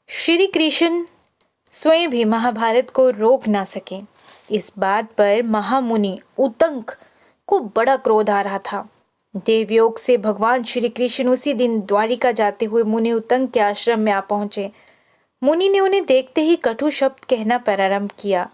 श्री कृष्ण स्वयं भी महाभारत को रोक ना सके। इस बात पर महामुनि उतंक को बड़ा क्रोध आ रहा था। देवयोग से भगवान श्री कृष्ण उसी दिन द्वारिका जाते हुए मुनि उतंक के आश्रम में आ पहुंचे। मुनि ने उन्हें देखते ही कटु शब्द कहना प्रारंभ किया।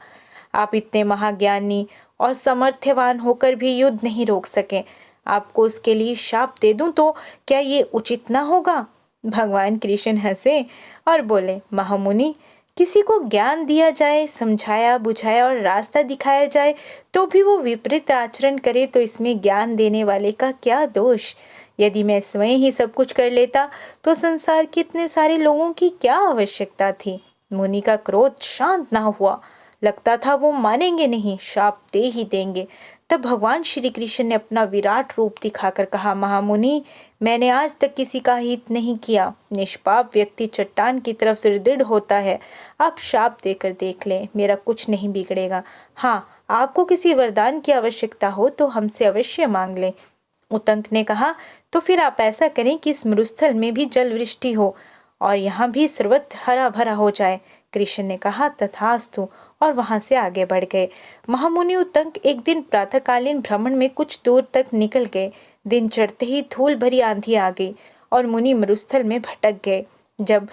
आप इतने महाज्ञानी और समर्थवान होकर भी युद्ध नहीं रोक सके। आपको उसके लिए शाप दे दूं तो क्या ये उचित ना होगा? भगवान कृष्ण हंसे और बोले, महामुनि, किसी को ज्ञान दिया जाए, समझाया बुझाया और रास्ता दिखाया जाए तो भी वो विपरीत आचरण करे तो इसमें ज्ञान देने वाले का क्या दोष? यदि मैं स्वयं ही सब कुछ कर लेता तो संसार के इतने सारे लोगों की क्या आवश्यकता थी? मुनि का क्रोध शांत ना हुआ। लगता था वो मानेंगे नहीं, शाप दे ही देंगे। तब भगवान श्री कृष्ण ने अपना विराट रूप दिखाकर कहा, महामुनि, मैंने आज तक किसी का हित नहीं किया। निष्पाप व्यक्ति चट्टान की तरफ से दृढ़ होता है। आप शाप देकर देख लें, मेरा कुछ नहीं बिगड़ेगा। हाँ, आपको किसी वरदान की आवश्यकता हो तो हमसे अवश्य मांग लें। उतंक ने कहा, तो फिर आप ऐसा करें कि इस मरुस्थल में भी जल वृष्टि हो और यहाँ भी सर्वत्र हरा भरा हो जाए। कृष्ण ने कहा, तथास्तु, और वहां से आगे बढ़ गए। महामुनि उतंक एक दिन प्रातःकालीन भ्रमण में कुछ दूर तक निकल गए। दिन चढ़ते ही धूल भरी आंधी आ गई और मुनि मरुस्थल में भटक गए। जब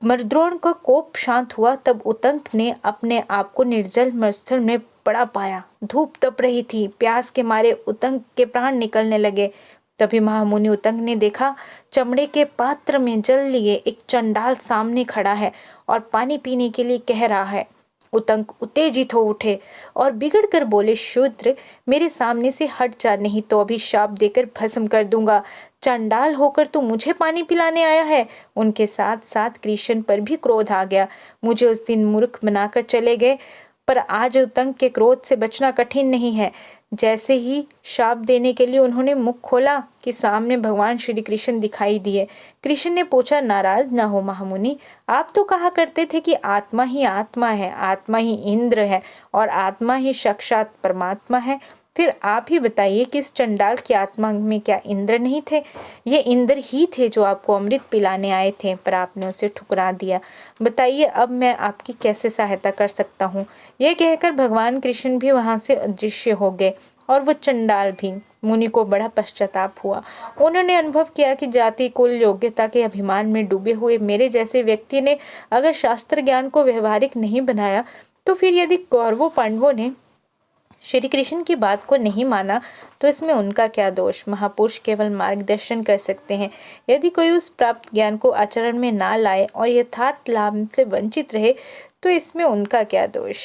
मरुद्रोण का कोप शांत हुआ तब उतंक ने अपने आप को निर्जल मरुस्थल में पड़ा पाया। धूप तप रही थी। प्यास के मारे उतंक के प्राण निकलने लगे। तभी महामुनि उतंक ने देखा, चमड़े के पात्र में जल लिए एक चंडाल सामने खड़ा है और पानी पीने के लिए कह रहा है। उतंक उत्तेजित हो उठे और बिगड़ कर बोले, शूद्र, मेरे सामने से हट जा, नहीं तो अभी शाप देकर भस्म कर दूंगा। चंडाल होकर तू मुझे पानी पिलाने आया है? उनके साथ साथ कृष्ण पर भी क्रोध आ गया। मुझे उस दिन मूर्ख बनाकर चले गए, पर आज उतंक के क्रोध से बचना कठिन नहीं है। जैसे ही शाप देने के लिए उन्होंने मुख खोला कि सामने भगवान श्री कृष्ण दिखाई दिए। कृष्ण ने पूछा, नाराज ना हो महामुनि, आप तो कहा करते थे कि आत्मा ही आत्मा है, आत्मा ही इंद्र है और आत्मा ही साक्षात परमात्मा है। फिर आप ही बताइए कि इस चंडाल की आत्मा में क्या इंद्र नहीं थे? ये इंद्र ही थे जो आपको अमृत पिलाने आए थे, पर आपने उसे ठुकरा दिया। बताइए अब मैं आपकी कैसे सहायता कर सकता हूँ? यह कहकर भगवान कृष्ण भी वहां से अदृश्य हो गए और वो चंडाल भी। मुनि को बड़ा पश्चाताप हुआ। उन्होंने अनुभव किया कि जाति, कुल, योग्यता के अभिमान में डूबे हुए मेरे जैसे व्यक्ति ने अगर शास्त्र ज्ञान को व्यवहारिक नहीं बनाया तो फिर यदि कौरवों पांडवों ने श्री कृष्ण की बात को नहीं माना तो इसमें उनका क्या दोष? महापुरुष केवल मार्गदर्शन कर सकते हैं। यदि कोई उस प्राप्त ज्ञान को आचरण में ना लाए और यथार्थ लाभ से वंचित रहे तो इसमें उनका क्या दोष?